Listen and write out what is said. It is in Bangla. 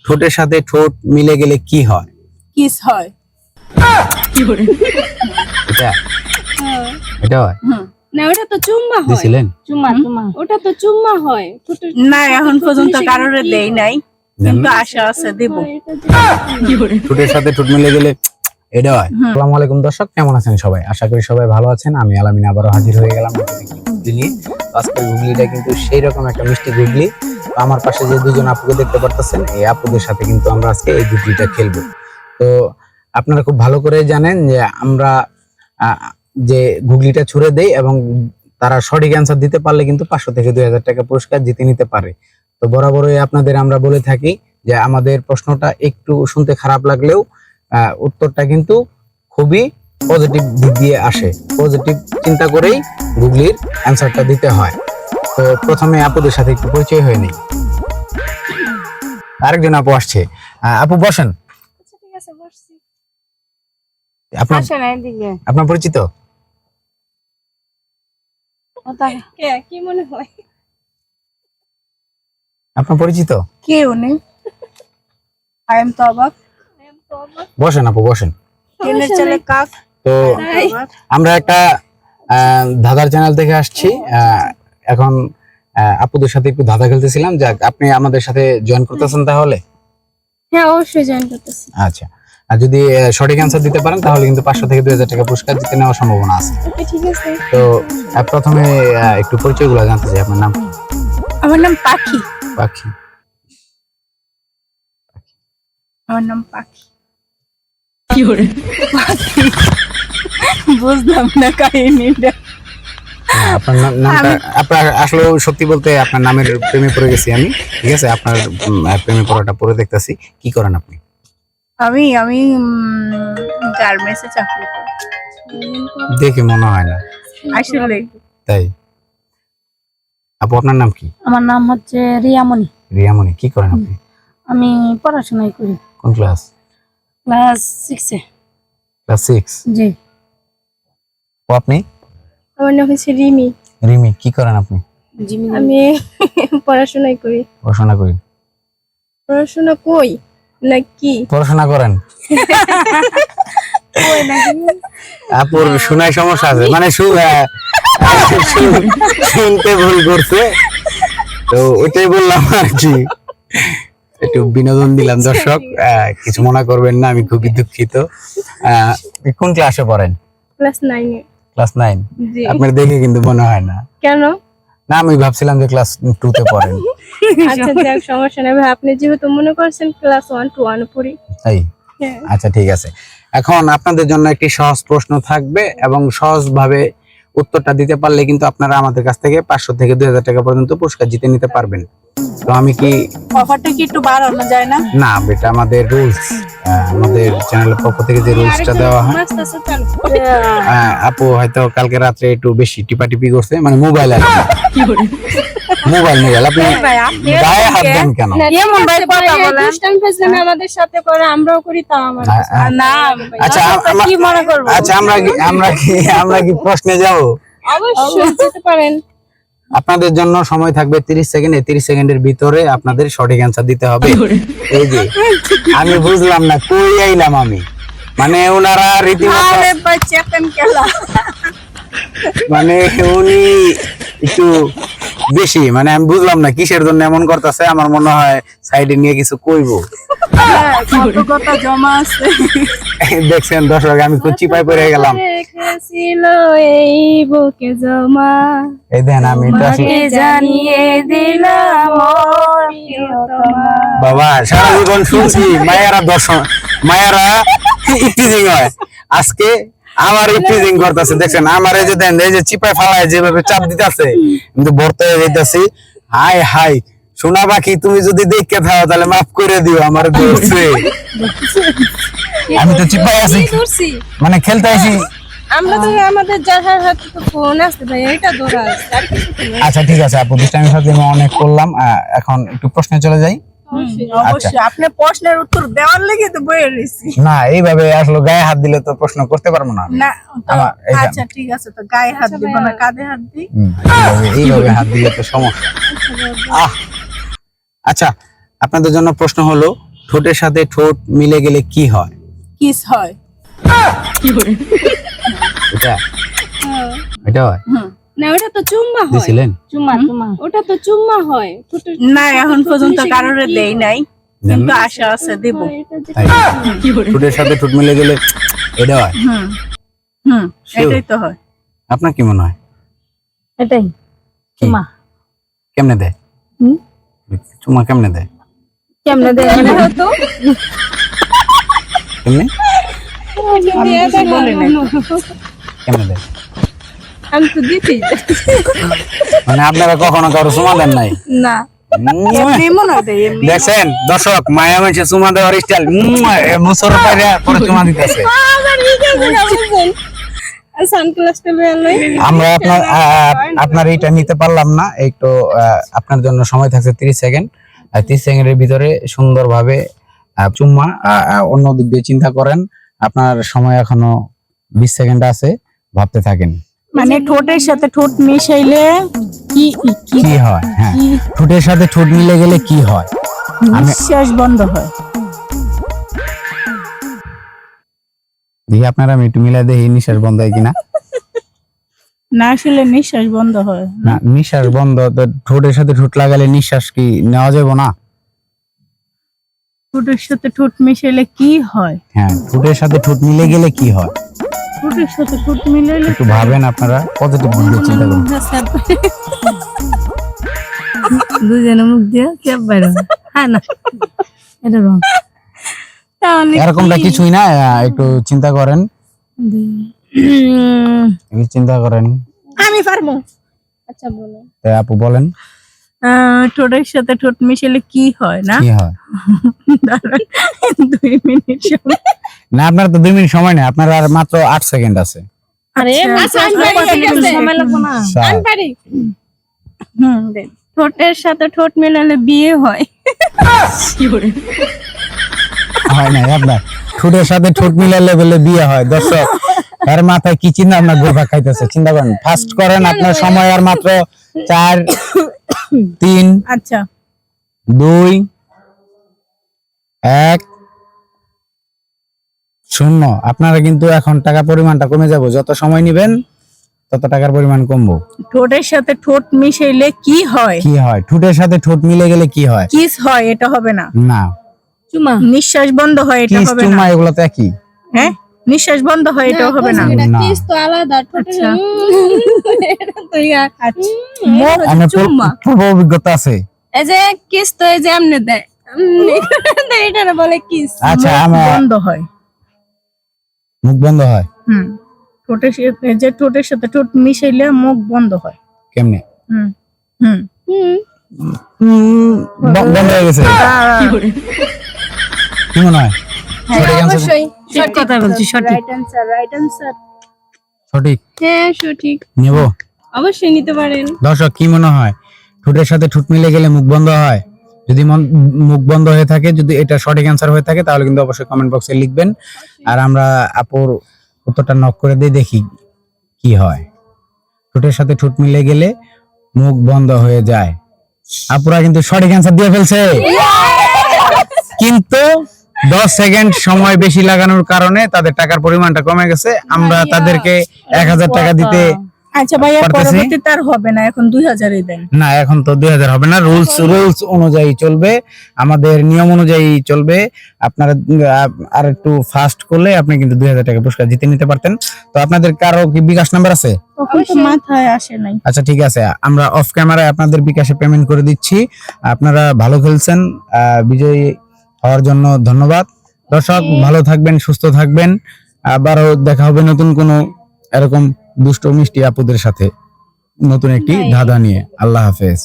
ঠোঁটের সাথে ঠোঁট মিলে গেলে কি হয়? কিস হয়। এটা এটা হয় না, ওটা তো চুম্মা হয়। দিছিলেন? ওটা তো চুম্মা হয়। না এখন পর্যন্ত কারোরে দেই নাই, কিন্তু আশা আছে দেব। ঠোঁটের সাথে ঠোঁট মিলে গেলে এটা হয়। আসসালামু আলাইকুম দর্শক, কেমন আছেন সবাই? আশা করি সবাই ভালো আছেন। আমি আলামিন আবারও হাজির হয়ে গেলাম গুগলি নিয়ে। আজকের গুগলিটা কিন্তু সেই রকম একটা মিষ্টি গুগলি। আমার পাশে যে দুজন আপুকে দেখতে পারতেছেন, এই আপুদের সাথে কিন্তু আমরা আজকে এই গুগলিটা খেলবো। তো আপনারা খুব ভালো করে জানেন যে আমরা যে গুগলিটা ছুড়ে দেই এবং তারা সঠিক অ্যান্সার দিতে পারলে কিন্তু 500 থেকে 2000 টাকা পুরস্কার জিতে নিতে পারে। তো বরাবরই আপনাদের আমরা বলে থাকি যে আমাদের প্রশ্নটা একটু শুনতে খারাপ লাগলেও উত্তরটা কিন্তু খুবই পজিটিভ দিক দিয়ে আসে। পজিটিভ চিন্তা করেই গুগলির অ্যান্সারটা দিতে হয়। তো প্রথমে আপুদের সাথে একটু পরিচয় হয়ে নেই। আরেকজন আপু আসছে। আপু বসেন। ঠিক আছে, বসছি। আপনার পরিচিত? কি মনে হয়? আপনার পরিচিত কে উনি? আই এম তো অবাক। বসেন আপু, বসেন। ট্রেনের চালে কাক। তো আমরা একটা ধাঁধার চ্যানেল থেকে আসছি। এখন আপুদের সাথে একটু ধাঁধা খেলতেছিলাম। যাক, আপনি আমাদের সাথে জয়েন করতেছেন তাহলে? হ্যাঁ, অবশ্যই জয়েন করতেছি। আচ্ছা, আর যদি সঠিক অ্যান্সার দিতে পারেন তাহলে কিন্তু 500 থেকে 2000 টাকা পুরস্কার জিতে নেওয়ার সম্ভাবনা আছে। ওকে, ঠিক আছে। তো প্রথমে একটু পরিচয়গুলো জানতে চাই। আপনার নাম? আমার নাম পাখি। পাখি। আমার নাম পাখি। কি করে বুঝলাম না কাহিনীটা। আপনার নামটা, আপনার আসলে সত্যি বলতে আপনার নামের প্রেমে পড়ে গেছি আমি। ঠিক আছে, আপনার প্রেমে পড়াটা পড়ে দেখতেছি। কি করেন আপনি? আমি গার্মেন্টসে চাকরি করি। দেখে মনে হয় না। আসলে তাই? আপু আপনার নাম কি? আমার নাম হচ্ছে রিয়ামণি। রিয়ামণি। কি করেন আপনি? আমি পড়াশোনাই করি, কোন ক্লাস? ক্লাস 6-এ। ক্লাস 6? জি। ও আপনি? আমার নাম হচ্ছে রিমি। রিমি। কি করেন আপনি? আমি পড়াশোনাই করি। পড়াশোনা করি। পড়াশোনা কই নাকি? পড়াশোনা করেন? কই নাকি? আপুর শোনায় সমস্যা আছে, মানে শুনতে ভুল করছে, তো ওইটাই বললাম আর কি। একটু বিনোদন দিলাম দর্শক, কিছু মনে করবেন না, আমি খুবই দুঃখিত। কোন ক্লাসে পড়েন? ক্লাস 9 এ। ক্লাস 9? জি। আপনার দেখে কিন্তু মনে হয় না। কেন? না, আমি ভাবছিলাম যে ক্লাস 2 তে পড়েন। আচ্ছা, যাক, সমস্যা নেই ভাই। আপনি যেহেতু মনে করছেন ক্লাস 1 to 1 পড়ি। তাই? হ্যাঁ। আচ্ছা, ঠিক আছে। এখন আপনাদের জন্য একটি সহজ প্রশ্ন থাকবে এবং সহজভাবে উত্তরটা দিতে পারলে কিন্তু আপনারা আমাদের কাছ থেকে 500 থেকে 2000 টাকা পর্যন্ত পুরস্কার জিতে নিতে পারবেন। তো আমি কি অফারটা কি একটু বাড়ানো যায় না? না, এটা আমাদের রুলস। আমাদের চ্যানেলের পক্ষ থেকে যে রুলসটা দেওয়া হয়। মাস্ট আছে চালু। আপু হয়তো কালকে রাত্রে একটু বেশি টিপাটিপি করছে, মানে মোবাইল আর কি। মোবাইল আপনি গায়ে হাত দেন কেন? এমন ভাই কথা বলেন। দুষ্টামি ফাজলামি আমাদের সাথে করে, আমরাও করি, তাও আমার না আচ্ছা, কি মনে করবো? আচ্ছা, আমরা কি প্রশ্নে যাব? অবশ্যই যেতে পারেন। আপনাদের জন্য সময় থাকবে 30 সেকেন্ড। এই 30 সেকেন্ডের ভিতরে আপনাদের সঠিক অ্যান্সার দিতে হবে। এই যে আমি বুঝলাম না কই আইলাম আমি, মানে ওনারা রীতিমতো, আরে ভাই চেতন কেলা। মানে উনি একটু বেশি, মানে আমি বুঝলাম না কিসের জন্য এমন করতেছে। আমার মনে হয় সাইডে নিয়ে কিছু কইবো। কত কথা জমা আছে। দেখছেন দর্শক, আমি খুব চিপাই পড়ে গেলাম। রেখেছিল এই বুকে জমা, এই দেন, আমি তো আসলে তোমাকে জানিয়ে দিলাম ও প্রিয়তমা। বাবা সারা জীবন শুনছি মায়েরা ইফটিজিং হয়, আজকে আমার ইফটিজিং করতেছে। দেখছেন আমার এই যে দেন, এই যে চিপাই ফালায় যেভাবে চাপ দিতেছে, কিন্তু বর্ত হয়ে যাইতেছি। হাই হাই সোনা পাখি, তুমি যদি দেখতে থাও তাহলে মাফ করে দিও আমার ধরছে। আমি তো চিপাই আছি, কি করছি? মানে খেলতে আছি। আমরা তো আমাদের যার হাতে তো ফোন আছে ভাই, এটা ধরা আছে, আর কিছু তো নেই। আচ্ছা, ঠিক আছে আপু, দুষ্টামি সাথে আমি অনেক করলাম। এখন একটু প্রশ্নে চলে যাই। অবশ্যই আপনি প্রশ্নের উত্তর দেওয়ার লেগে তো বইয়ে রয়েছি। না, এইভাবে আসলে গায়ে হাত দিলে তো প্রশ্ন করতে পারবো না। না তো আমার এইখানে। আচ্ছা ঠিক আছে, তো গায়ে হাত দিব না, কাঁধে হাত দিই। এইভাবে হাত দিলে তো সমস্যা। আচ্ছা, আপনাদের জন্য প্রশ্ন হলো, ঠোঁটের সাথে ঠোঁট মিলে গেলে কি হয়? কিস হয়। এটা এটা হয়। না ওটা তো চুম্মা হয়। দিছিলেন? চুমা চুমা ওটা তো চুম্মা হয়। ঠোঁটের না এখন পর্যন্ত কারোরে দেই নাই, দেন কিন্তু না? আশা আছে দেব। এটা যে তাই ঠোঁটের সাথে ঠোঁট মিলে গেলে এটা হয়। হুম হুম, Sure. এটাই তো হয়। আপনার কি মনে হয়? এটাই চুমা। কেমনে দেয়? হুম? চুমা কেমনে দেয়? কেমনে দেয়? মনে হতো কেমনে দিয়ে কিছু বলি নাই। কেমনে দেয়? আমি তো দিতেই মানে আপনারা কখনো কারো চুমা দেন নাই? না। এমনি মনে হয় দেয়, এমনি। দেখছেন দর্শক, মায়া মেশে চুমা দেওয়ার স্টাইল মুসর পাইরা পরে চুমা দিতেছে। আবার লিখে দিলাম বুঝছেন। আর সানগ্লাসটা বেরোই। আমরা আপনার এইটা নিতে পারলাম না, একটু আপনার জন্য সময় থাকছে 30 সেকেন্ড। 30 সেকেন্ডের ভিতরে সুন্দরভাবে চুম্মা অন্য দিক দিয়ে চিন্তা করেন। আপনার সময় এখনো 20 সেকেন্ড আছে, ভাবতে থাকেন মানে ঠোঁটের সাথে ঠোঁট মিশাইলে কি কি কি হয়। হ্যাঁ, ঠোঁটের সাথে ঠোঁট মিলে গেলে কি হয়? নিঃশ্বাস বন্ধ হয়। দেখি আপনারা আমি একটু মিলাই দেখি নিঃশ্বাস বন্ধ হয় কিনা। না আসলে নিঃশ্বাস বন্ধ হয়। না, নিঃশ্বাস বন্ধ তো ঠোঁটের সাথে ঠোঁট লাগালে নিঃশ্বাস কি নেওয়া যাবে না? ঠোঁটের সাথে ঠোঁট মিশাইলে কি হয়? হ্যাঁ, ঠোঁটের সাথে ঠোঁট মিলে গেলে কি হয়? ঠোঁটের সাথে ঠোঁট মিলাইলে একটু ভাবেন, আপনারা পজিটিভ দিকে চিন্তা করুন। দুজনে মুখ দিয়ে কেপ বাইরে হ্যাঁ না এটা রং তাহলে এরকমটা কিছুই না, একটু চিন্তা করেন, একটু চিন্তা করেন। আমি পারবো। আচ্ছা বলো। তাই আপু বলেন ঠোঁটের সাথে ঠোঁট মিশাইলে কি হয় না? কি হয়? দাঁড়ান, 2 মিনিট সময়। না, আপনার তো 2 মিনিট সময় নেই, আপনার আর মাত্র 8 সেকেন্ড আছে। আরে আচ্ছা, আমি পারি, ঠিক আছে। সময় লাগবে না। আমি পারি। দেন। ঠোঁটের সাথে ঠোঁট মিলালে বিয়ে হয়। হয় না আপনার ঠোঁটের সাথে ঠোঁট মিলালে বলে বিয়ে হয়। দর্শক, এর মাথায় কি চিন্তা আপনার গোফা খাইতেছে, চিন্তা করেন, ফাস্ট করেন। আপনার সময় আর মাত্র 4 3 আচ্ছা 2 1 0। আপনারা কিন্তু এখন টাকা পরিমাণটা কমে যাবে, যত সময় নেবেন তত টাকার পরিমাণ কমবো। ঠোঁটের সাথে ঠোঁট মিশাইলে কি হয়? কি হয়? ঠোঁটের সাথে ঠোঁট মিলে গেলে কি হয়? কিস হয়, এটা হবে না। না, চুমা নিঃশ্বাস বন্ধ হয়, এটা কিস হবে চুমা না। এগুলো তো একই। হ্যাঁ, নিঃশ্বাস বন্ধ হয়, এটাও হবে না। এটা না। কিস তো আলাদা ঠোঁটের। আচ্ছা। এটা তো ইয়ার। আচ্ছা মুখ আমার চুম্মা। পূর্ব অভিজ্ঞতা আছে। এই যে কিস তো এই যে এমনি দেয়। এটা বলে কিস। আচ্ছা, মুখ আমার বন্ধ হয়। মুখ বন্ধ হয় ঠোঁটের সাথে ঠোঁট মিশাইলে মুখ বন্ধ হয়। কেমনে? হুম হুম। বন্ধ হয়ে গেছে। কি মনে হয়? সঠিক answer? অবশ্যই ঠিক কথা বলছি, সঠিক। Right answer, right answer. সঠিক হ্যাঁ সঠিক। নেব। অবশ্যই নিতে পারেন। দর্শক, কি মনে হয় ঠোঁটের সাথে ঠোঁট মিলে গেলে মুখ বন্ধ হয়? যদি মুখ বন্ধ হয়ে থাকে, যদি এটা সঠিক অ্যান্সার হয়ে থাকে, তাহলে কিন্তু অবশ্যই কমেন্ট বক্সে লিখবেন। আর আমরা আপুর উত্তরটা নক করে দিয়ে দেখি কি হয়। ঠোঁটের সাথে ঠোঁট মিলে গেলে মুখ বন্ধ হয়ে যায়। আপুরা কিন্তু সঠিক অ্যান্সার দিয়ে ফেলছে, কিন্তু 10 সেকেন্ড সময় বেশি লাগানোর কারণে তাদের টাকার পরিমাণটা কমে গেছে। আমরা তাদেরকে 1000 টাকা দিতে আচ্ছা ভাইয়া, পারতেছি। পরবর্তীতে আর হবে না, এখন 2000-ই দেন। না, এখন তো 2000 হবে না, রুলস অনুযায়ী চলবে, আমাদের নিয়ম অনুযায়ী চলবে। আপনারা আর একটু ফাস্ট করলে আপনি কিন্তু 2000 টাকা পুরস্কার জিতে নিতে পারতেন। তো আপনাদের কারো কি বিকাশ নাম্বার আছে? তখন তো মাথায় আসে নাই। আচ্ছা, ঠিক আছে, আমরা অফ ক্যামেরায় আপনাদের বিকাশে পেমেন্ট করে দিচ্ছি। আপনারা ভালো খেলছেন, বিজয়ী হওয়ার জন্য ধন্যবাদ। দর্শক, ভালো থাকবেন, সুস্থ থাকবেন, আবারও দেখা হবে নতুন কোনো এরকম দুষ্ট মিষ্টি আপুদের সাথে, নতুন একটি ধাঁধা নিয়ে। আল্লাহ হাফেজ।